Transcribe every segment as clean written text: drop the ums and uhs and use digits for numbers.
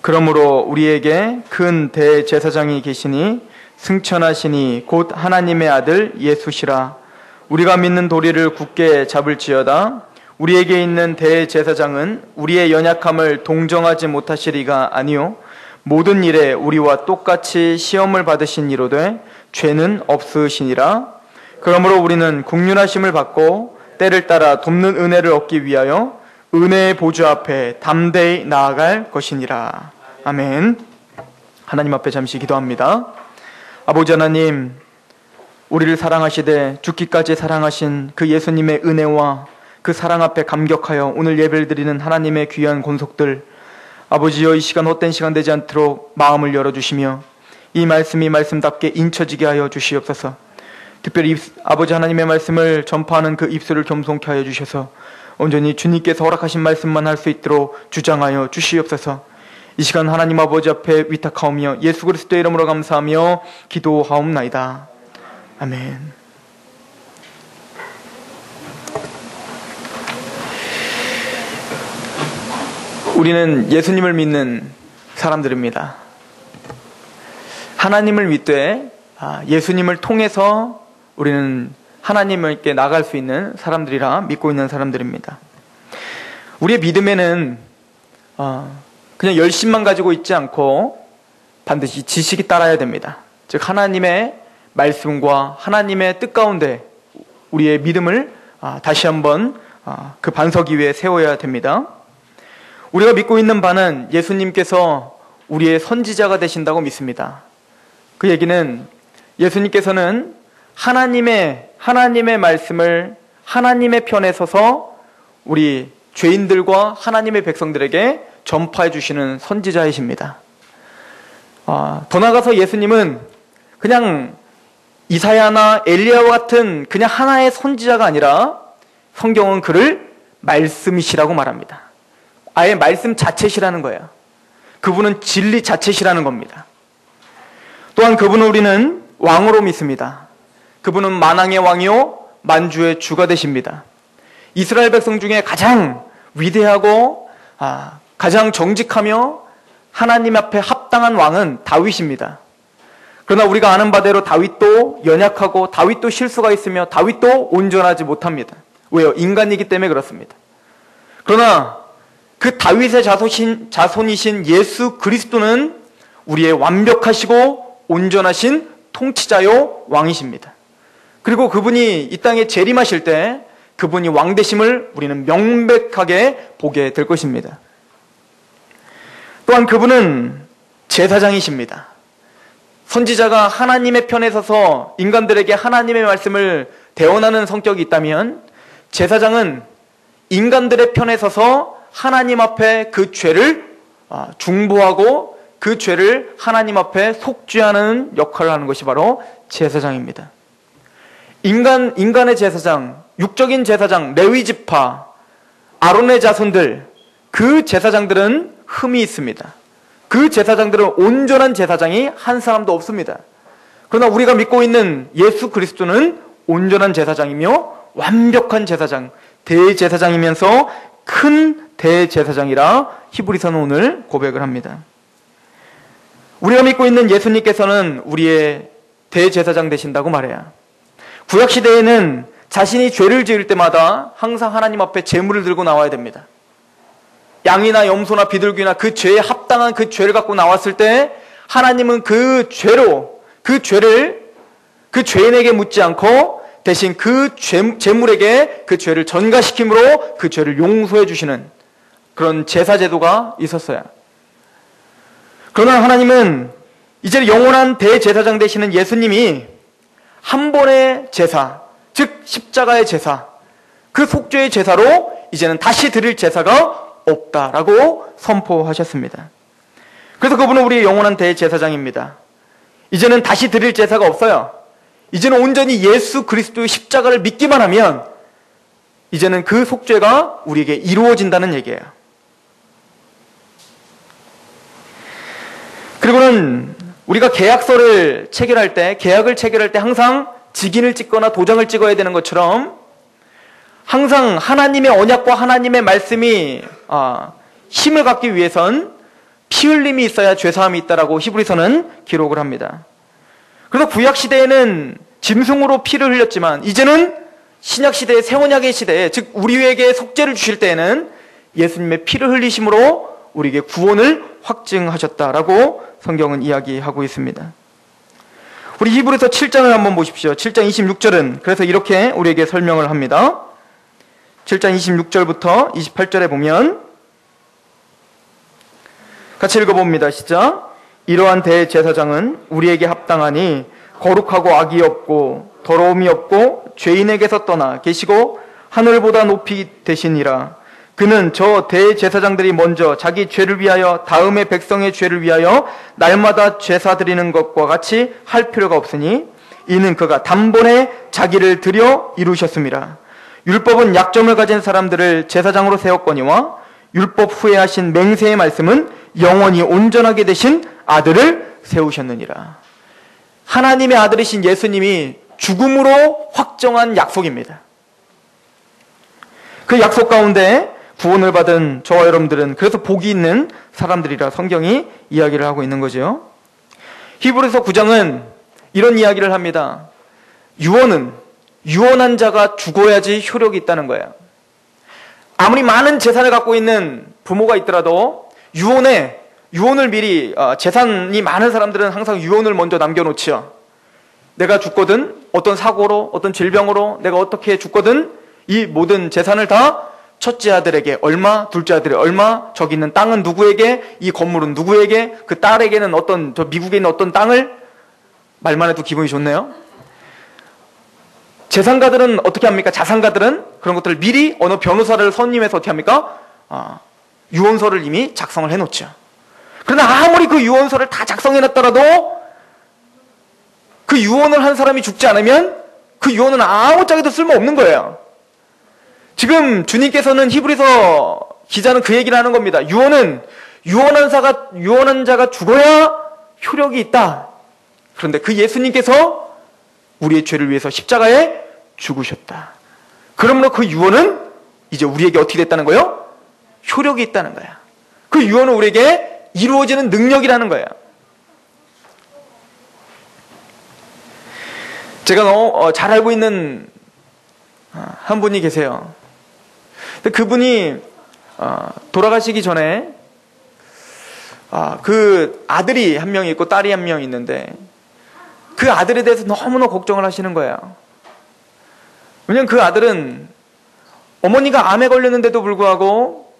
그러므로 우리에게 큰 대제사장이 계시니 승천하시니 곧 하나님의 아들 예수시라. 우리가 믿는 도리를 굳게 잡을지어다. 우리에게 있는 대제사장은 우리의 연약함을 동정하지 못하시리가 아니요 모든 일에 우리와 똑같이 시험을 받으신 이로되 죄는 없으시니라. 그러므로 우리는 국률하심을 받고 때를 따라 돕는 은혜를 얻기 위하여 은혜의 보좌 앞에 담대히 나아갈 것이니라. 아멘. 하나님 앞에 잠시 기도합니다. 아버지 하나님, 우리를 사랑하시되 죽기까지 사랑하신 그 예수님의 은혜와 그 사랑 앞에 감격하여 오늘 예배를 드리는 하나님의 귀한 권속들, 아버지여 이 시간 헛된 시간 되지 않도록 마음을 열어주시며 이 말씀이 말씀답게 인쳐지게 하여 주시옵소서. 특별히 아버지 하나님의 말씀을 전파하는 그 입술을 겸손케 하여 주셔서 온전히 주님께서 허락하신 말씀만 할 수 있도록 주장하여 주시옵소서. 이 시간 하나님 아버지 앞에 위탁하오며 예수 그리스도의 이름으로 감사하며 기도하옵나이다. 아멘. 우리는 예수님을 믿는 사람들입니다. 하나님을 믿되 예수님을 통해서 우리는 하나님께 나갈 수 있는 사람들이라 믿고 있는 사람들입니다. 우리의 믿음에는 그냥 열심만 가지고 있지 않고 반드시 지식이 따라야 됩니다. 즉 하나님의 말씀과 하나님의 뜻 가운데 우리의 믿음을 다시 한번 그 반석 위에 세워야 됩니다. 우리가 믿고 있는 바는 예수님께서 우리의 선지자가 되신다고 믿습니다. 그 얘기는 예수님께서는 하나님의 말씀을 하나님의 편에 서서 우리 죄인들과 하나님의 백성들에게 전파해 주시는 선지자이십니다. 더 나아가서 예수님은 그냥 이사야나 엘리야와 같은 그냥 하나의 선지자가 아니라 성경은 그를 말씀이시라고 말합니다. 아예 말씀 자체시라는 거예요. 그분은 진리 자체시라는 겁니다. 또한 그분을 우리는 왕으로 믿습니다. 그분은 만왕의 왕이요 만주의 주가 되십니다. 이스라엘 백성 중에 가장 위대하고 가장 정직하며 하나님 앞에 합당한 왕은 다윗입니다. 그러나 우리가 아는 바대로 다윗도 연약하고 다윗도 실수가 있으며 다윗도 온전하지 못합니다. 왜요? 인간이기 때문에 그렇습니다. 그러나 그 다윗의 자손이신 예수 그리스도는 우리의 완벽하시고 온전하신 통치자요 왕이십니다. 그리고 그분이 이 땅에 재림하실 때 그분이 왕되심을 우리는 명백하게 보게 될 것입니다. 또한 그분은 제사장이십니다. 선지자가 하나님의 편에 서서 인간들에게 하나님의 말씀을 대언하는 성격이 있다면 제사장은 인간들의 편에 서서 하나님 앞에 그 죄를 중보하고 그 죄를 하나님 앞에 속죄하는 역할을 하는 것이 바로 제사장입니다. 인간의 제사장, 육적인 제사장, 레위 지파, 아론의 자손들, 그 제사장들은 흠이 있습니다. 그 제사장들은 온전한 제사장이 한 사람도 없습니다. 그러나 우리가 믿고 있는 예수 그리스도는 온전한 제사장이며 완벽한 제사장, 대제사장이면서 큰 대제사장이라 히브리서는 오늘 고백을 합니다. 우리가 믿고 있는 예수님께서는 우리의 대제사장 되신다고 말해야. 구약시대에는 자신이 죄를 지을 때마다 항상 하나님 앞에 제물을 들고 나와야 됩니다. 양이나 염소나 비둘기나 그 죄에 합당한 그 죄를 갖고 나왔을 때 하나님은 그 죄를 그 죄인에게 묻지 않고 대신 그 제물에게 그 죄를 전가시킴으로 그 죄를 용서해 주시는 그런 제사제도가 있었어요. 그러나 하나님은 이제 영원한 대제사장 되시는 예수님이 한 번의 제사, 즉 십자가의 제사, 그 속죄의 제사로 이제는 다시 드릴 제사가 없다라고 선포하셨습니다. 그래서 그분은 우리의 영원한 대제사장입니다. 이제는 다시 드릴 제사가 없어요. 이제는 온전히 예수 그리스도의 십자가를 믿기만 하면 이제는 그 속죄가 우리에게 이루어진다는 얘기예요. 그리고는 우리가 계약을 체결할 때 항상 직인을 찍거나 도장을 찍어야 되는 것처럼 항상 하나님의 언약과 하나님의 말씀이 힘을 갖기 위해선 피 흘림이 있어야 죄사함이 있다라고 히브리서는 기록을 합니다. 그래서 구약시대에는 짐승으로 피를 흘렸지만 이제는 신약시대의 새 언약의 시대에, 즉 우리에게 속죄를 주실 때에는 예수님의 피를 흘리심으로 우리에게 구원을 확증하셨다라고 성경은 이야기하고 있습니다. 우리 히브리서 7장을 한번 보십시오. 7장 26절은 그래서 이렇게 우리에게 설명을 합니다. 7장 26절부터 28절에 보면 같이 읽어봅니다. 시작. 이러한 대제사장은 우리에게 합당하니 거룩하고 악이 없고 더러움이 없고 죄인에게서 떠나 계시고 하늘보다 높이 되시니라. 그는 저 대제사장들이 먼저 자기 죄를 위하여 다음에 백성의 죄를 위하여 날마다 제사 드리는 것과 같이 할 필요가 없으니 이는 그가 단번에 자기를 드려 이루셨습니다. 율법은 약점을 가진 사람들을 제사장으로 세웠거니와 율법 후에 하신 맹세의 말씀은 영원히 온전하게 되신 아들을 세우셨느니라. 하나님의 아들이신 예수님이 죽음으로 확정한 약속입니다. 그 약속 가운데 구원을 받은 저와 여러분들은 그래서 복이 있는 사람들이라 성경이 이야기를 하고 있는 거죠. 히브리서 9장은 이런 이야기를 합니다. 유언한 자가 죽어야지 효력이 있다는 거예요. 아무리 많은 재산을 갖고 있는 부모가 있더라도 유언을 미리, 재산이 많은 사람들은 항상 유언을 먼저 남겨놓지요. 내가 죽거든 어떤 사고로 어떤 질병으로 내가 어떻게 죽거든 이 모든 재산을 다 첫째 아들에게 얼마, 둘째 아들에게 얼마, 저기 있는 땅은 누구에게, 이 건물은 누구에게, 그 딸에게는 저 미국에 있는 어떤 땅을, 말만 해도 기분이 좋네요. 재산가들은 어떻게 합니까? 자산가들은 그런 것들을 미리 어느 변호사를 선임해서 어떻게 합니까? 유언서를 이미 작성을 해놓죠. 그러나 아무리 그 유언서를 다 작성해놨더라도 그 유언을 한 사람이 죽지 않으면 그 유언은 아무짝에도 쓸모없는 거예요. 지금 주님께서는 히브리서 기자는 그 얘기를 하는 겁니다. 유언한 자가 죽어야 효력이 있다. 그런데 그 예수님께서 우리의 죄를 위해서 십자가에 죽으셨다. 그러므로 그 유언은 이제 우리에게 어떻게 됐다는 거예요? 효력이 있다는 거야. 그 유언은 우리에게 이루어지는 능력이라는 거예요. 제가 너무 잘 알고 있는 한 분이 계세요. 근데 그분이 돌아가시기 전에 그 아들이 한 명 있고 딸이 한 명 있는데 그 아들에 대해서 너무나 걱정을 하시는 거예요. 왜냐면 그 아들은 어머니가 암에 걸렸는데도 불구하고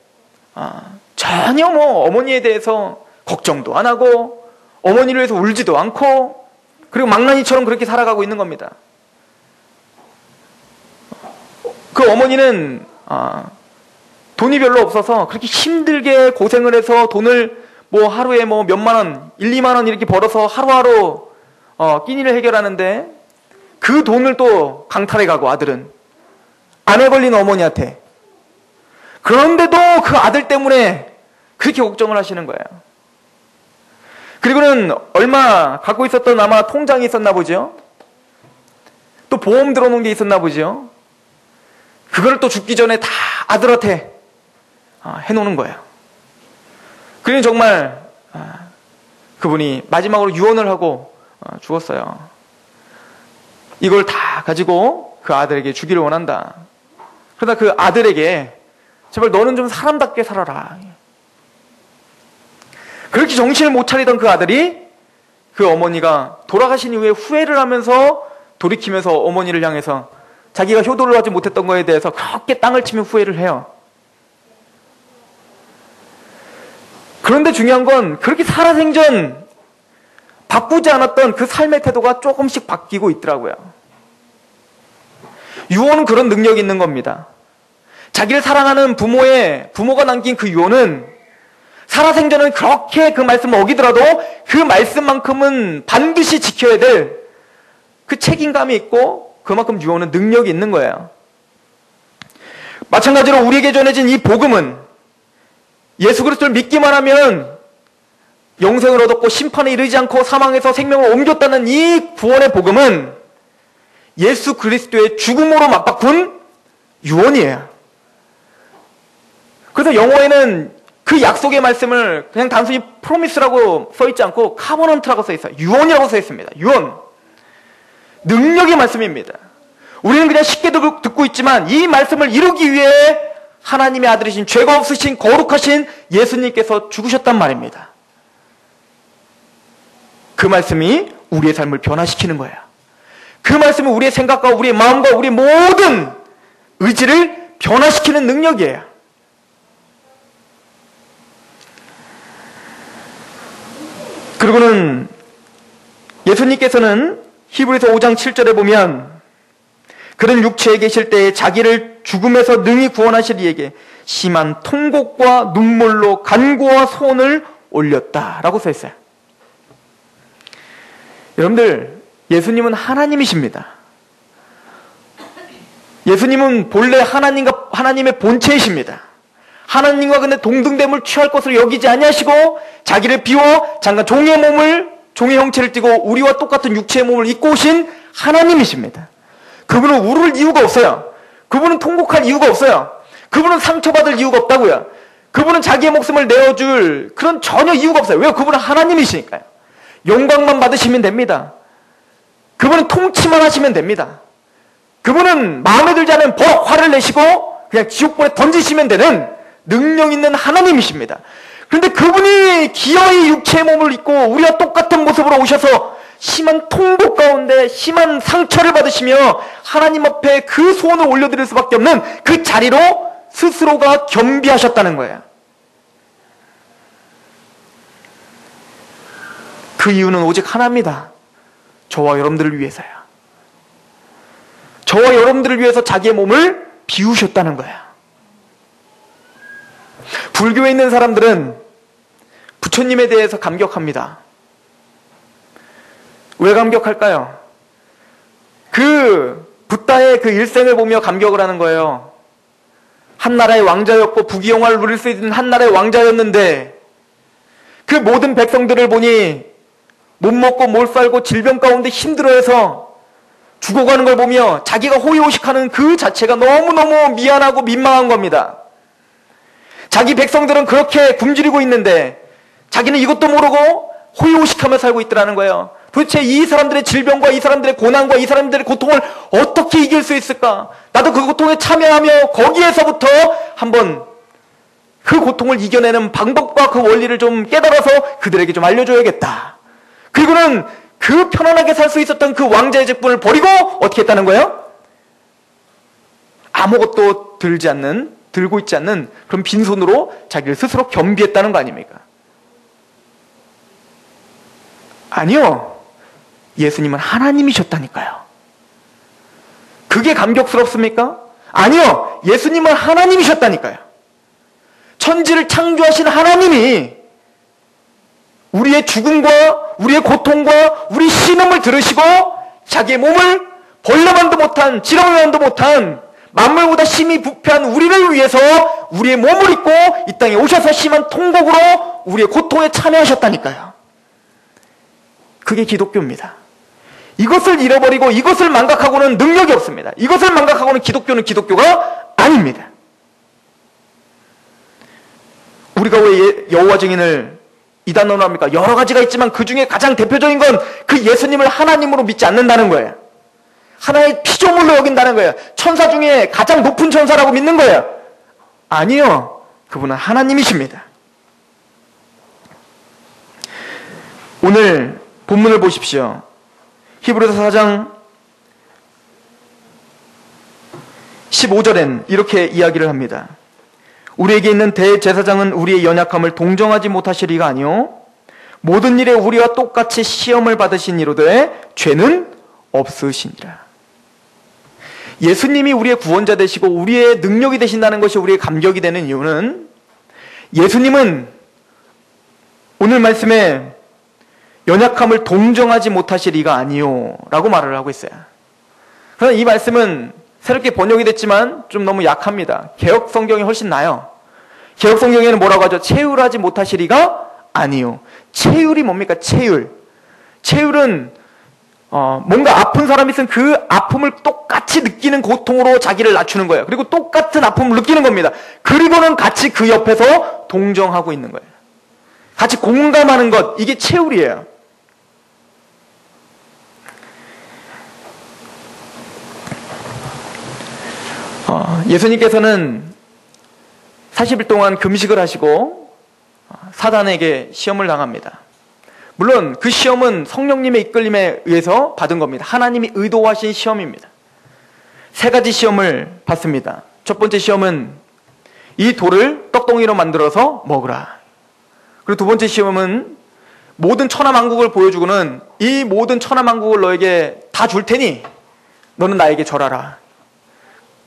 전혀 어머니에 대해서 걱정도 안 하고 어머니를 위해서 울지도 않고 그리고 망나니처럼 그렇게 살아가고 있는 겁니다. 그 어머니는 돈이 별로 없어서 그렇게 힘들게 고생을 해서 돈을 하루에 몇만 원, 1, 2만 원 이렇게 벌어서 하루하루 끼니를 해결하는데 그 돈을 또 강탈해 가고 아들은 암에 걸린 어머니한테. 그런데도 그 아들 때문에 그렇게 걱정을 하시는 거예요. 그리고는 얼마 갖고 있었던 아마 통장이 있었나 보죠. 또 보험 들어놓은 게 있었나 보죠. 그걸 또 죽기 전에 다 아들한테 해놓는 거예요. 그러니 정말 그분이 마지막으로 유언을 하고 죽었어요. 이걸 다 가지고 그 아들에게 주기를 원한다. 그러다 그 아들에게 제발 너는 좀 사람답게 살아라. 그렇게 정신을 못 차리던 그 아들이 그 어머니가 돌아가신 이후에 후회를 하면서 돌이키면서 어머니를 향해서 자기가 효도를 하지 못했던 거에 대해서 그렇게 땅을 치며 후회를 해요. 그런데 중요한 건 그렇게 살아생전 바꾸지 않았던 그 삶의 태도가 조금씩 바뀌고 있더라고요. 유언은 그런 능력이 있는 겁니다. 자기를 사랑하는 부모가 남긴 그 유언은 살아생전은 그렇게 그 말씀을 어기더라도 그 말씀만큼은 반드시 지켜야 될 그 책임감이 있고 그만큼 유언은 능력이 있는 거예요. 마찬가지로 우리에게 전해진 이 복음은 예수 그리스도를 믿기만 하면 영생을 얻었고 심판에 이르지 않고 사망에서 생명을 옮겼다는 이 구원의 복음은 예수 그리스도의 죽음으로 맞바꾼 유언이에요. 그래서 영어에는 그 그 약속의 말씀을 그냥 단순히 프로미스라고 써있지 않고 카버넌트라고 써있어요. 유언이라고 써있습니다. 유언. 능력의 말씀입니다. 우리는 그냥 쉽게 듣고 있지만 이 말씀을 이루기 위해 하나님의 아들이신 죄가 없으신 거룩하신 예수님께서 죽으셨단 말입니다. 그 말씀이 우리의 삶을 변화시키는 거예요. 그 말씀은 우리의 생각과 우리의 마음과 우리의 모든 의지를 변화시키는 능력이에요. 그리고는 예수님께서는 히브리서 5장 7절에 보면 그는 육체에 계실 때에 자기를 죽음에서 능히 구원하실 이에게 심한 통곡과 눈물로 간구와 소원을 올렸다라고 써 있어요. 여러분들, 예수님은 하나님이십니다. 예수님은 본래 하나님의 본체이십니다. 하나님과 근데 동등됨을 취할 것으로 여기지 아니하시고 자기를 비워 잠깐 종의 형체를 띠고 우리와 똑같은 육체의 몸을 입고 오신 하나님이십니다. 그분은 울을 이유가 없어요. 그분은 통곡할 이유가 없어요. 그분은 상처받을 이유가 없다고요. 그분은 자기의 목숨을 내어줄 그런 전혀 이유가 없어요. 왜요? 그분은 하나님이시니까요. 영광만 받으시면 됩니다. 그분은 통치만 하시면 됩니다. 그분은 마음에 들지 않은 화를 내시고 그냥 지옥불에 던지시면 되는 능력 있는 하나님이십니다. 그런데 그분이 기어이 육체의 몸을 입고 우리와 똑같은 모습으로 오셔서 심한 통곡 가운데 심한 상처를 받으시며 하나님 앞에 그 소원을 올려드릴 수밖에 없는 그 자리로 스스로가 겸비하셨다는 거예요. 그 이유는 오직 하나입니다. 저와 여러분들을 위해서요. 저와 여러분들을 위해서 자기의 몸을 비우셨다는 거예요. 불교에 있는 사람들은 부처님에 대해서 감격합니다. 왜 감격할까요? 그 붓다의 그 일생을 보며 감격을 하는 거예요. 한 나라의 왕자였고 부귀영화를 누릴 수 있는 한 나라의 왕자였는데 그 모든 백성들을 보니 못 먹고 못 살고 질병 가운데 힘들어해서 죽어가는 걸 보며 자기가 호의호식하는 그 자체가 너무너무 미안하고 민망한 겁니다. 자기 백성들은 그렇게 굶주리고 있는데 자기는 이것도 모르고 호의호식하며 살고 있더라는 거예요. 도대체 이 사람들의 질병과 이 사람들의 고난과 이 사람들의 고통을 어떻게 이길 수 있을까? 나도 그 고통에 참여하며 거기에서부터 한번 그 고통을 이겨내는 방법과 그 원리를 좀 깨달아서 그들에게 좀 알려줘야겠다. 그리고는 그 편안하게 살 수 있었던 그 왕자의 직분을 버리고 어떻게 했다는 거예요? 아무것도 들고 있지 않는 그런 빈손으로 자기를 스스로 겸비했다는 거 아닙니까? 아니요. 예수님은 하나님이셨다니까요. 그게 감격스럽습니까? 아니요. 예수님은 하나님이셨다니까요. 천지를 창조하신 하나님이 우리의 죽음과 우리의 고통과 우리 신음을 들으시고 자기의 몸을 벌레만도 못한 지렁이만도 못한 만물보다 심히 부패한 우리를 위해서 우리의 몸을 입고 이 땅에 오셔서 심한 통곡으로 우리의 고통에 참여하셨다니까요. 그게 기독교입니다. 이것을 잃어버리고 이것을 망각하고는 능력이 없습니다. 이것을 망각하고는 기독교는 기독교가 아닙니다. 우리가 왜 여호와 증인을 이단으로 합니까? 여러 가지가 있지만 그 중에 가장 대표적인 건 그 예수님을 하나님으로 믿지 않는다는 거예요. 하나의 피조물로 여긴다는 거예요. 천사 중에 가장 높은 천사라고 믿는 거예요. 아니요. 그분은 하나님이십니다. 오늘 본문을 보십시오. 히브리서 4장 15절엔 이렇게 이야기를 합니다. 우리에게 있는 대제사장은 우리의 연약함을 동정하지 못하시리가 아니요 모든 일에 우리와 똑같이 시험을 받으신 이로되 죄는 없으시니라. 예수님이 우리의 구원자 되시고 우리의 능력이 되신다는 것이 우리의 감격이 되는 이유는 예수님은 오늘 말씀에 연약함을 동정하지 못하시리가 아니요 라고 말을 하고 있어요. 그러나 이 말씀은 새롭게 번역이 됐지만 좀 너무 약합니다. 개역 성경이 훨씬 나아요. 개역 성경에는 뭐라고 하죠? 체휼하지 못하시리가 아니요. 체휼이 뭡니까? 체휼은 뭔가 아픈 사람이 있으면 그 아픔을 똑같이 느끼는 고통으로 자기를 낮추는 거예요. 그리고 똑같은 아픔을 느끼는 겁니다. 그리고는 같이 그 옆에서 동정하고 있는 거예요. 같이 공감하는 것, 이게 채울이에요. 예수님께서는 40일 동안 금식을 하시고 사단에게 시험을 당합니다. 물론 그 시험은 성령님의 이끌림에 의해서 받은 겁니다. 하나님이 의도하신 시험입니다. 세 가지 시험을 받습니다. 첫 번째 시험은 이 돌을 떡덩이로 만들어서 먹으라. 그리고 두 번째 시험은 모든 천하만국을 보여주고는 이 모든 천하만국을 너에게 다 줄 테니 너는 나에게 절하라.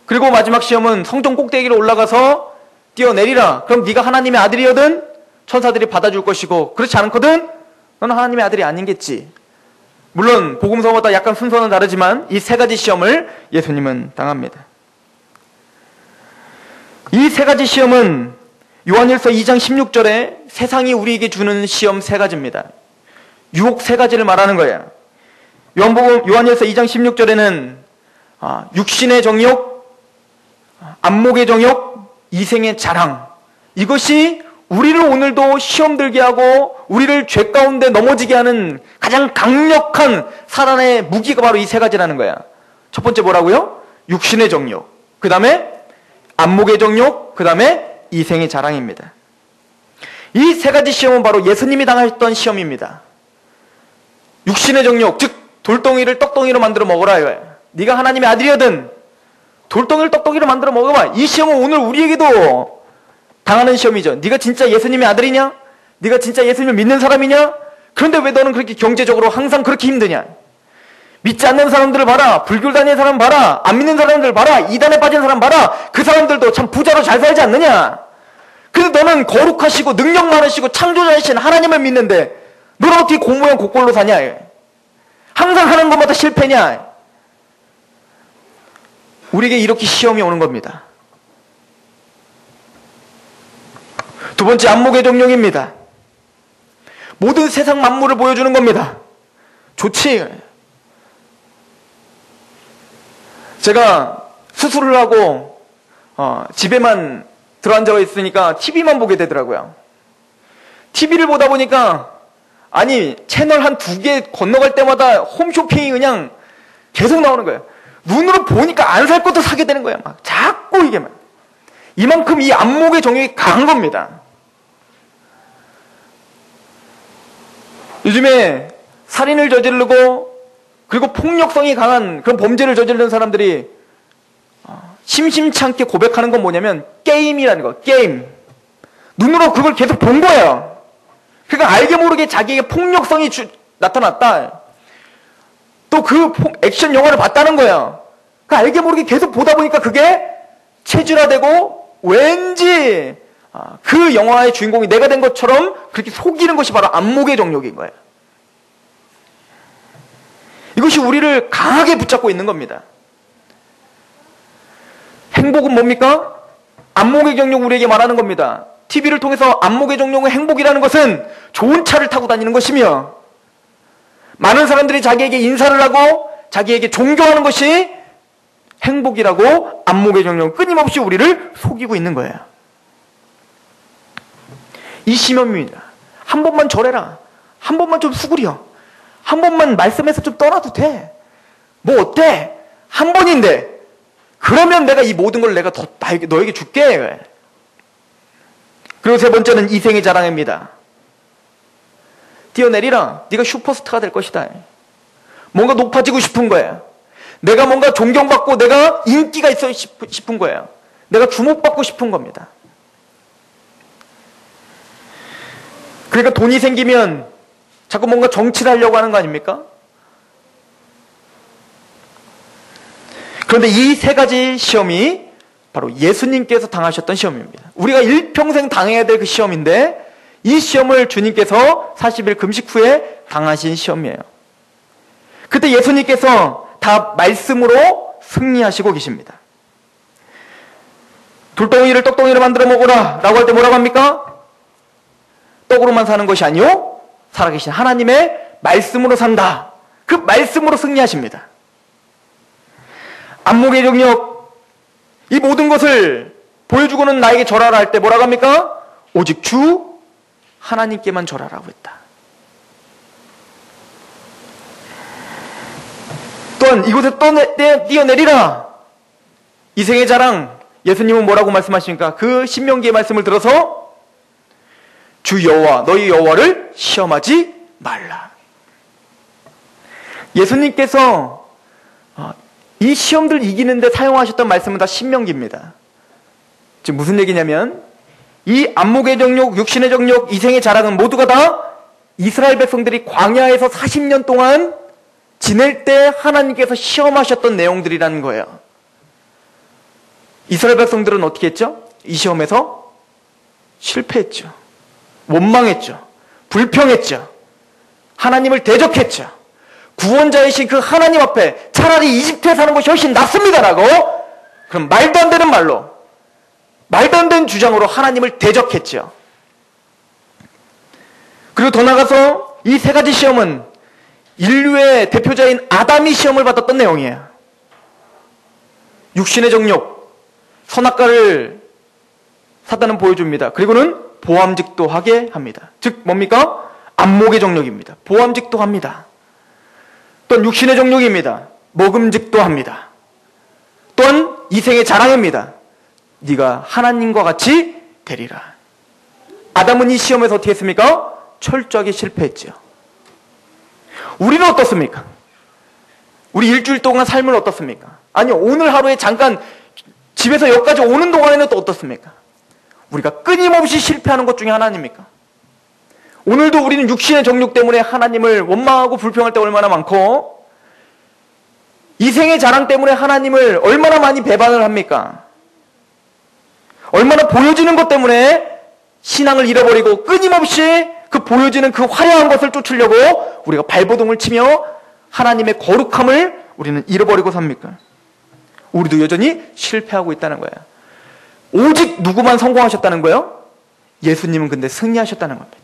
그리고 마지막 시험은 성전 꼭대기로 올라가서 뛰어내리라. 그럼 네가 하나님의 아들이거든 천사들이 받아줄 것이고, 그렇지 않거든 너는 하나님의 아들이 아니겠지. 물론 복음서마다 약간 순서는 다르지만 이 세 가지 시험을 예수님은 당합니다. 이 세 가지 시험은 요한일서 2장 16절에 세상이 우리에게 주는 시험 세 가지입니다. 유혹 세 가지를 말하는 거예요. 요한일서 2장 16절에는 육신의 정욕, 안목의 정욕, 이생의 자랑, 이것이 우리를 오늘도 시험 들게 하고 우리를 죄 가운데 넘어지게 하는 가장 강력한 사단의 무기가 바로 이 세 가지라는 거야. 첫 번째 뭐라고요? 육신의 정욕, 그 다음에 안목의 정욕, 그 다음에 이생의 자랑입니다. 이 세 가지 시험은 바로 예수님이 당하셨던 시험입니다. 육신의 정욕, 즉 돌덩이를 떡덩이로 만들어 먹어라 이거야. 네가 하나님의 아들이거든 돌덩이를 떡덩이로 만들어 먹어봐. 이 시험은 오늘 우리에게도 당하는 시험이죠. 네가 진짜 예수님의 아들이냐? 네가 진짜 예수님을 믿는 사람이냐? 그런데 왜 너는 그렇게 경제적으로 항상 그렇게 힘드냐? 믿지 않는 사람들을 봐라. 불교 다니는 사람 봐라. 안 믿는 사람들 봐라. 이단에 빠진 사람 봐라. 그 사람들도 참 부자로 잘 살지 않느냐? 근데 너는 거룩하시고 능력 많으시고 창조자이신 하나님을 믿는데 너는 어떻게 고모양 곡골로 사냐? 항상 하는 것마다 실패냐? 우리에게 이렇게 시험이 오는 겁니다. 두 번째, 안목의 정욕입니다. 모든 세상 만물을 보여주는 겁니다. 좋지. 제가 수술을 하고 집에만 들어앉아 있으니까 TV만 보게 되더라고요. TV를 보다 보니까 아니 채널 한 두 개 건너갈 때마다 홈쇼핑이 그냥 계속 나오는 거예요. 눈으로 보니까 안 살 것도 사게 되는 거예요. 막 자꾸 이게 막. 이만큼 이 안목의 정욕이 강한 겁니다. 요즘에 살인을 저지르고 그리고 폭력성이 강한 그런 범죄를 저지르는 사람들이 심심치 않게 고백하는 건 뭐냐면 게임이라는 거. 게임. 눈으로 그걸 계속 본 거예요. 그러니까 알게 모르게 자기에게 폭력성이 나타났다. 또 그 액션 영화를 봤다는 거예요. 그러니까 알게 모르게 계속 보다 보니까 그게 체질화되고 왠지 그 영화의 주인공이 내가 된 것처럼 그렇게 속이는 것이 바로 안목의 정욕인 거예요. 이것이 우리를 강하게 붙잡고 있는 겁니다. 행복은 뭡니까? 안목의 정욕 우리에게 말하는 겁니다. TV를 통해서 안목의 정욕의 행복이라는 것은 좋은 차를 타고 다니는 것이며 많은 사람들이 자기에게 인사를 하고 자기에게 존경하는 것이 행복이라고 안목의 정욕 끊임없이 우리를 속이고 있는 거예요. 이 시험입니다. 한 번만 절해라. 한 번만 좀 수그려. 한 번만 말씀에서 좀 떠나도 돼. 뭐 어때? 한 번인데. 그러면 내가 이 모든 걸 내가 너에게 줄게. 그리고 세 번째는 이생의 자랑입니다. 뛰어내리라. 네가 슈퍼스타가 될 것이다. 뭔가 높아지고 싶은 거야. 내가 뭔가 존경받고 내가 인기가 있어 싶은 거예요. 내가 주목받고 싶은 겁니다. 그러니까 돈이 생기면 자꾸 뭔가 정치를 하려고 하는 거 아닙니까? 그런데 이 세 가지 시험이 바로 예수님께서 당하셨던 시험입니다. 우리가 일평생 당해야 될 그 시험인데 이 시험을 주님께서 40일 금식 후에 당하신 시험이에요. 그때 예수님께서 다 말씀으로 승리하시고 계십니다. 돌덩이를 떡덩이로 만들어 먹어라 라고 할 때 뭐라고 합니까? 떡으로만 사는 것이 아니요 살아계신 하나님의 말씀으로 산다. 그 말씀으로 승리하십니다. 안목의 정욕, 이 모든 것을 보여주고는 나에게 절하라 할 때 뭐라고 합니까? 오직 주 하나님께만 절하라고 했다. 또한 이곳에 뛰어내리라. 이생의 자랑. 예수님은 뭐라고 말씀하십니까? 그 신명기의 말씀을 들어서 주 여호와 너희 여호와를 시험하지 말라. 예수님께서 이 시험들 이기는데 사용하셨던 말씀은 다 신명기입니다. 지금 무슨 얘기냐면 이 안목의 정욕, 육신의 정욕, 이생의 자랑은 모두가 다 이스라엘 백성들이 광야에서 40년 동안 지낼 때 하나님께서 시험하셨던 내용들이라는 거예요. 이스라엘 백성들은 어떻게 했죠? 이 시험에서 실패했죠. 원망했죠. 불평했죠. 하나님을 대적했죠. 구원자이신 그 하나님 앞에 차라리 이집트에 사는 것이 훨씬 낫습니다라고 그럼 말도 안 되는 말로 말도 안 되는 주장으로 하나님을 대적했죠. 그리고 더 나아가서 이 세 가지 시험은 인류의 대표자인 아담이 시험을 받았던 내용이에요. 육신의 정욕, 선악과를 사단은 보여줍니다. 그리고는 보암직도 하게 합니다. 즉 뭡니까? 안목의 정욕입니다. 보암직도 합니다. 또한 육신의 정욕입니다. 먹음직도 합니다. 또한 이생의 자랑입니다. 네가 하나님과 같이 되리라. 아담은 이 시험에서 어떻게 했습니까? 철저하게 실패했죠. 우리는 어떻습니까? 우리 일주일 동안 삶을 어떻습니까? 아니요, 오늘 하루에 잠깐 집에서 여기까지 오는 동안에는 또 어떻습니까? 우리가 끊임없이 실패하는 것 중에 하나 아닙니까? 오늘도 우리는 육신의 정욕 때문에 하나님을 원망하고 불평할 때 얼마나 많고 이생의 자랑 때문에 하나님을 얼마나 많이 배반을 합니까? 얼마나 보여지는 것 때문에 신앙을 잃어버리고 끊임없이 그 보여지는 그 화려한 것을 쫓으려고 우리가 발버둥을 치며 하나님의 거룩함을 우리는 잃어버리고 삽니까? 우리도 여전히 실패하고 있다는 거예요. 오직 누구만 성공하셨다는 거예요? 예수님은 근데 승리하셨다는 겁니다.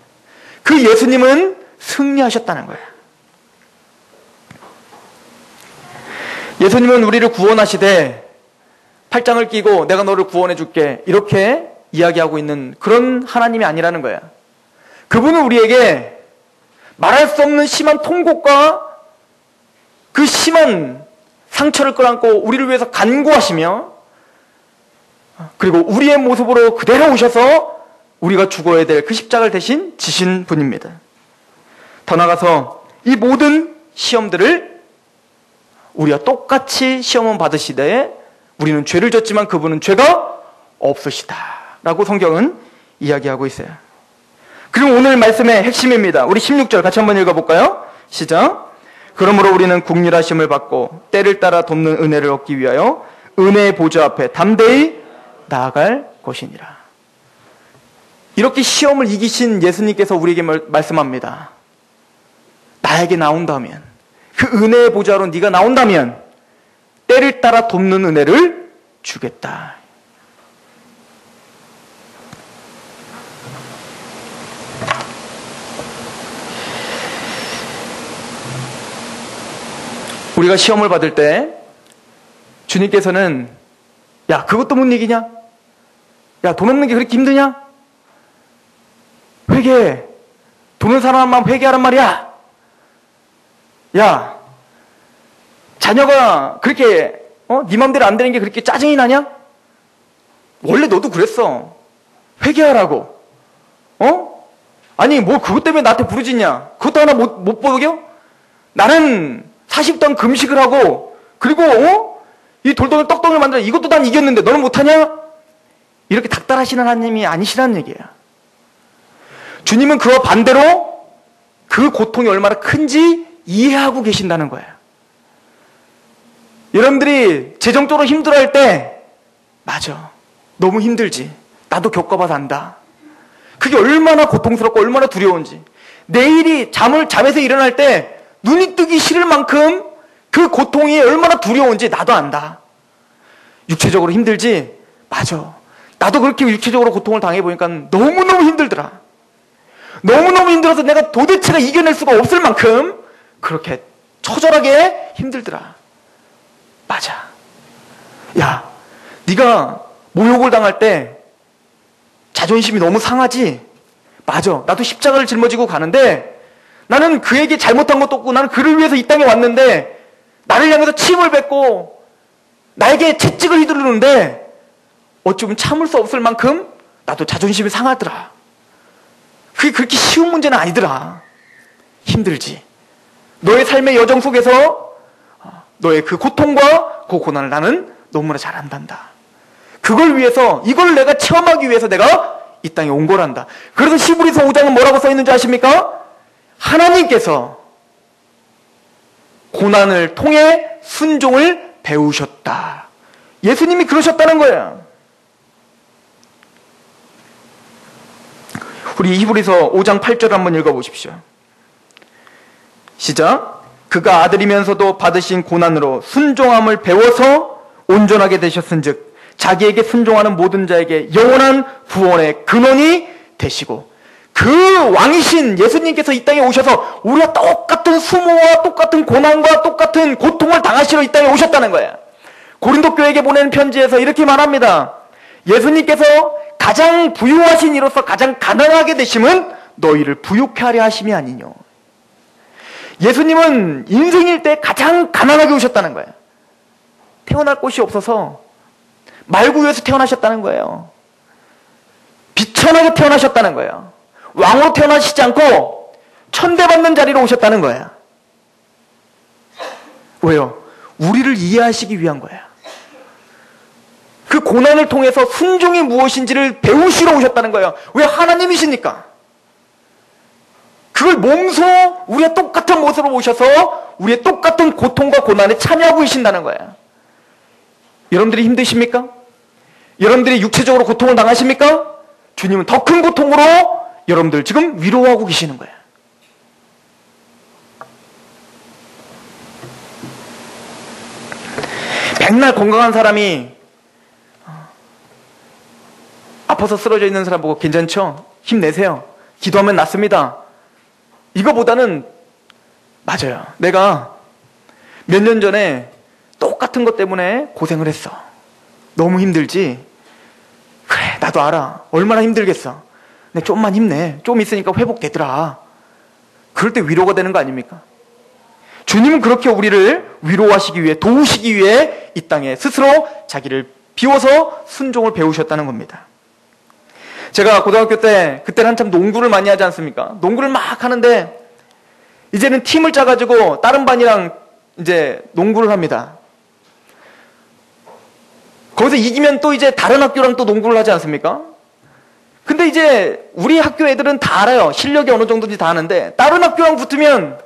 그 예수님은 승리하셨다는 거예요. 예수님은 우리를 구원하시되 팔짱을 끼고 내가 너를 구원해 줄게 이렇게 이야기하고 있는 그런 하나님이 아니라는 거예요. 그분은 우리에게 말할 수 없는 심한 통곡과 그 심한 상처를 끌어안고 우리를 위해서 간구하시며 그리고 우리의 모습으로 그대로 오셔서 우리가 죽어야 될 그 십자가를 대신 지신 분입니다. 더 나아가서 이 모든 시험들을 우리와 똑같이 시험은 받으시되 우리는 죄를 졌지만 그분은 죄가 없으시다 라고 성경은 이야기하고 있어요. 그리고 오늘 말씀의 핵심입니다. 우리 16절 같이 한번 읽어볼까요? 시작. 그러므로 우리는 국률하심을 받고 때를 따라 돕는 은혜를 얻기 위하여 은혜의 보좌 앞에 담대히 나아갈 것이니라. 이렇게 시험을 이기신 예수님께서 우리에게 말씀합니다. 나에게 나온다면, 그 은혜의 보좌로 네가 나온다면 때를 따라 돕는 은혜를 주겠다. 우리가 시험을 받을 때 주님께서는 야, 그것도 못 이기냐? 야, 돈 없는 게 그렇게 힘드냐? 회개해. 돈 없는 사람만 회개하란 말이야. 야, 자녀가 그렇게 네 맘대로 안 되는 게 그렇게 짜증이 나냐? 원래 너도 그랬어. 회개하라고. 아니 뭐 그것 때문에 나한테 부르짖냐? 그것도 하나 못 보겨? 나는 40단 금식을 하고 그리고 이 돌덩이 떡덩이를 만들어 이것도 난 이겼는데 너는 못하냐? 이렇게 닥달하시는 하나님이 아니시라는 얘기예요. 주님은 그와 반대로 그 고통이 얼마나 큰지 이해하고 계신다는 거예요. 여러분들이 재정적으로 힘들어할 때 맞아, 너무 힘들지. 나도 겪어봐서 안다. 그게 얼마나 고통스럽고 얼마나 두려운지. 내일이 잠에서 일어날 때 눈이 뜨기 싫을 만큼 그 고통이 얼마나 두려운지 나도 안다. 육체적으로 힘들지? 맞아. 나도 그렇게 육체적으로 고통을 당해보니까 너무너무 힘들더라. 너무너무 힘들어서 내가 도대체가 이겨낼 수가 없을 만큼 그렇게 처절하게 힘들더라. 맞아. 야, 네가 모욕을 당할 때 자존심이 너무 상하지? 맞아. 나도 십자가를 짊어지고 가는데 나는 그에게 잘못한 것도 없고 나는 그를 위해서 이 땅에 왔는데 나를 향해서 침을 뱉고 나에게 채찍을 휘두르는데 어쩌면 참을 수 없을 만큼 나도 자존심이 상하더라. 그게 그렇게 쉬운 문제는 아니더라. 힘들지. 너의 삶의 여정 속에서 너의 그 고통과 그 고난을 나는 너무나 잘 안단다. 그걸 위해서, 이걸 내가 체험하기 위해서 내가 이 땅에 온 거란다. 그래서 히브리서 5장은 뭐라고 써 있는지 아십니까? 하나님께서 고난을 통해 순종을 배우셨다. 예수님이 그러셨다는 거예요. 우리 히브리서 5장 8절 한번 읽어보십시오. 시작. 그가 아들이면서도 받으신 고난으로 순종함을 배워서 온전하게 되셨은즉 자기에게 순종하는 모든 자에게 영원한 구원의 근원이 되시고, 그 왕이신 예수님께서 이 땅에 오셔서 우리와 똑같은 수모와 똑같은 고난과 똑같은 고통을 당하시러 이 땅에 오셨다는 거예요. 고린도 교회에게 보내는 편지에서 이렇게 말합니다. 예수님께서 가장 부유하신 이로서 가장 가난하게 되심은 너희를 부유케 하려 하심이 아니뇨. 예수님은 인생일 때 가장 가난하게 오셨다는 거예요. 태어날 곳이 없어서 말구유에서 태어나셨다는 거예요. 비천하게 태어나셨다는 거예요. 왕으로 태어나시지 않고 천대받는 자리로 오셨다는 거예요. 왜요? 우리를 이해하시기 위한 거예요. 그 고난을 통해서 순종이 무엇인지를 배우시러 오셨다는 거예요. 왜? 하나님이시니까. 그걸 몸소 우리의 똑같은 모습으로 오셔서 우리의 똑같은 고통과 고난에 참여하고 계신다는 거예요. 여러분들이 힘드십니까? 여러분들이 육체적으로 고통을 당하십니까? 주님은 더 큰 고통으로 여러분들 지금 위로하고 계시는 거예요. 백날 건강한 사람이 아파서 쓰러져 있는 사람 보고 괜찮죠? 힘내세요. 기도하면 낫습니다. 이거보다는 맞아요. 내가 몇 년 전에 똑같은 것 때문에 고생을 했어. 너무 힘들지? 그래, 나도 알아. 얼마나 힘들겠어. 근데 좀만 힘내. 좀 있으니까 회복되더라. 그럴 때 위로가 되는 거 아닙니까? 주님은 그렇게 우리를 위로하시기 위해, 도우시기 위해 이 땅에 스스로 자기를 비워서 순종을 배우셨다는 겁니다. 제가 고등학교 때, 그때는 한참 농구를 많이 하지 않습니까? 농구를 막 하는데 이제는 팀을 짜가지고 다른 반이랑 이제 농구를 합니다. 거기서 이기면 또 이제 다른 학교랑 또 농구를 하지 않습니까? 근데 이제 우리 학교 애들은 다 알아요. 실력이 어느 정도인지 다 아는데 다른 학교랑 붙으면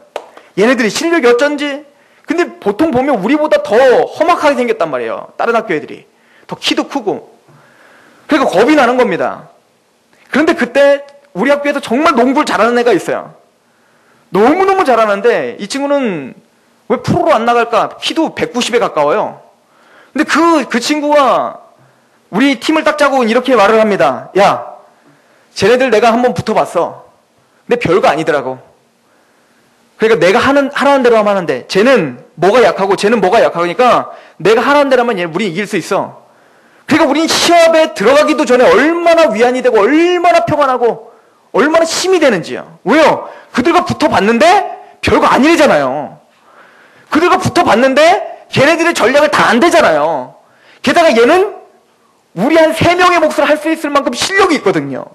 얘네들이 실력이 어쩐지. 근데 보통 보면 우리보다 더 험악하게 생겼단 말이에요. 다른 학교 애들이. 더 키도 크고. 그러니까 겁이 나는 겁니다. 그런데 그때 우리 학교에서 정말 농구를 잘하는 애가 있어요. 너무너무 잘하는데 이 친구는 왜 프로로 안 나갈까? 키도 190에 가까워요. 근데 그 친구가 우리 팀을 딱 짜고 이렇게 말을 합니다. 야, 쟤네들 내가 한번 붙어봤어. 근데 별거 아니더라고. 그러니까 내가 하라는 대로 하면 하는데 쟤는 뭐가 약하고 쟤는 뭐가 약하니까 내가 하라는 대로 하면 우리 이길 수 있어. 그러니까 우리는 시합에 들어가기도 전에 얼마나 위안이 되고 얼마나 평안하고 얼마나 힘이 되는지요. 왜요? 그들과 붙어봤는데 별거 아니래잖아요. 그들과 붙어봤는데 걔네들의 전략을 다 안 되잖아요. 게다가 얘는 우리 한 3명의 몫을 할 수 있을 만큼 실력이 있거든요.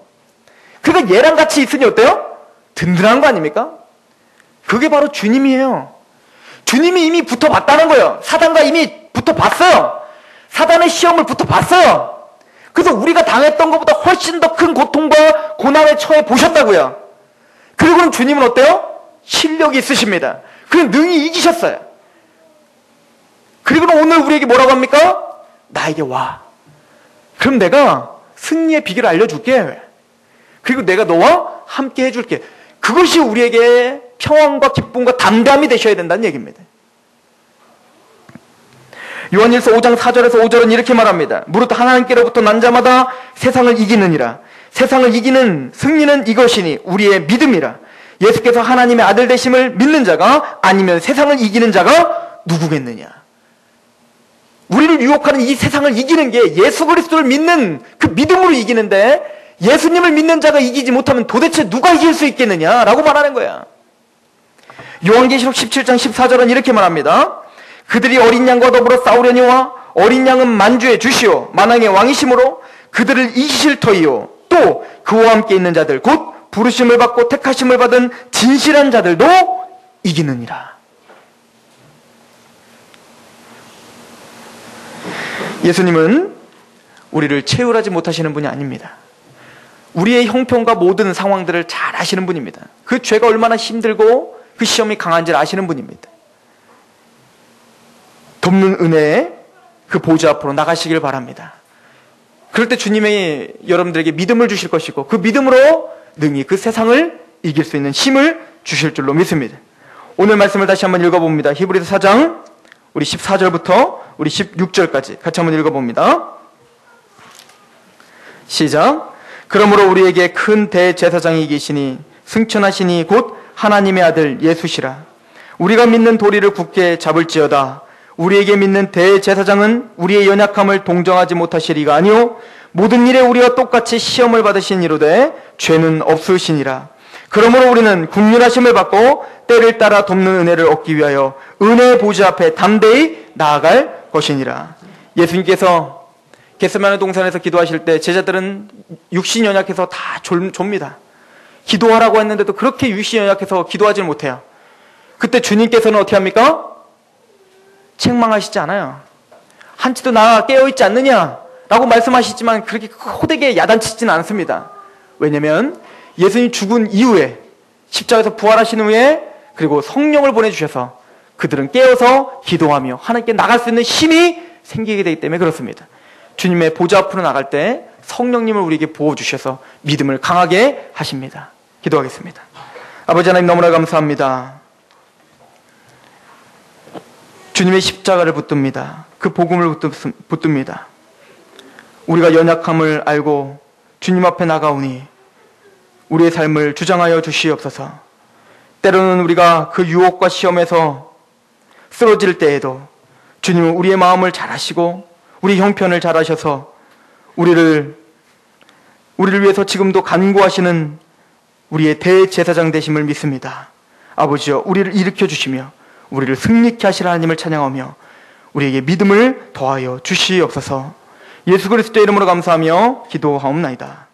그러니까 얘랑 같이 있으니 어때요? 든든한 거 아닙니까? 그게 바로 주님이에요. 주님이 이미 붙어봤다는 거예요. 사단과 이미 붙어봤어요. 사단의 시험을 붙어봤어요. 그래서 우리가 당했던 것보다 훨씬 더 큰 고통과 고난에 처해 보셨다고요. 그리고는 주님은 어때요? 실력이 있으십니다. 그리고 능히 이기셨어요. 그리고는 오늘 우리에게 뭐라고 합니까? 나에게 와. 그럼 내가 승리의 비결을 알려줄게. 그리고 내가 너와 함께 해줄게. 그것이 우리에게 평안과 기쁨과 담대함이 되셔야 된다는 얘기입니다. 요한일서 5장 4절에서 5절은 이렇게 말합니다. 무릇 하나님께로부터 난 자마다 세상을 이기느니라. 세상을 이기는 승리는 이것이니 우리의 믿음이라. 예수께서 하나님의 아들 되심을 믿는 자가 아니면 세상을 이기는 자가 누구겠느냐. 우리를 유혹하는 이 세상을 이기는 게 예수 그리스도를 믿는 그 믿음으로 이기는데 예수님을 믿는 자가 이기지 못하면 도대체 누가 이길 수 있겠느냐라고 말하는 거야. 요한계시록 17장 14절은 이렇게 말합니다. 그들이 어린 양과 더불어 싸우려니와 어린 양은 만주의 주시오 만왕의 왕이심으로 그들을 이기실 터이요 또 그와 함께 있는 자들 곧 부르심을 받고 택하심을 받은 진실한 자들도 이기느니라. 예수님은 우리를 체휼하지 못하시는 분이 아닙니다. 우리의 형편과 모든 상황들을 잘 아시는 분입니다. 그 죄가 얼마나 힘들고 그 시험이 강한지를 아시는 분입니다. 돕는 은혜에 그 보좌 앞으로 나가시길 바랍니다. 그럴 때 주님이 여러분들에게 믿음을 주실 것이고 그 믿음으로 능히 그 세상을 이길 수 있는 힘을 주실 줄로 믿습니다. 오늘 말씀을 다시 한번 읽어봅니다. 히브리서 4장 우리 14절부터 우리 16절까지 같이 한번 읽어봅니다. 시작. 그러므로 우리에게 큰 대제사장이 계시니 승천하시니 곧 하나님의 아들 예수시라. 우리가 믿는 도리를 굳게 잡을지어다. 우리에게 믿는 대제사장은 우리의 연약함을 동정하지 못하시리가 아니요 모든 일에 우리와 똑같이 시험을 받으신 이로되 죄는 없으시니라. 그러므로 우리는 국률하심을 받고 때를 따라 돕는 은혜를 얻기 위하여 은혜의 보좌 앞에 담대히 나아갈 것이니라. 예수님께서 겟세마네 동산에서 기도하실 때 제자들은 육신이 연약해서 다 졸니다. 기도하라고 했는데도 그렇게 육신이 연약해서 기도하지 못해요. 그때 주님께서는 어떻게 합니까? 책망하시지 않아요. 한치도 나가 깨어있지 않느냐라고 말씀하시지만 그렇게 호되게 야단치지는 않습니다. 왜냐하면 예수님이 죽은 이후에 십자가에서 부활하신 후에 그리고 성령을 보내주셔서 그들은 깨어서 기도하며 하나님께 나갈 수 있는 힘이 생기게 되기 때문에 그렇습니다. 주님의 보좌 앞으로 나갈 때 성령님을 우리에게 부어주셔서 믿음을 강하게 하십니다. 기도하겠습니다. 아버지 하나님 너무나 감사합니다. 주님의 십자가를 붙듭니다. 그 복음을 붙듭니다. 우리가 연약함을 알고 주님 앞에 나가오니 우리의 삶을 주장하여 주시옵소서. 때로는 우리가 그 유혹과 시험에서 쓰러질 때에도 주님은 우리의 마음을 잘 아시고 우리 형편을 잘 아셔서 우리를 위해서 지금도 간구하시는 우리의 대제사장 되심을 믿습니다. 아버지여 우리를 일으켜 주시며 우리를 승리케 하실 하나님을 찬양하며 우리에게 믿음을 더하여 주시옵소서. 예수 그리스도의 이름으로 감사하며 기도하옵나이다.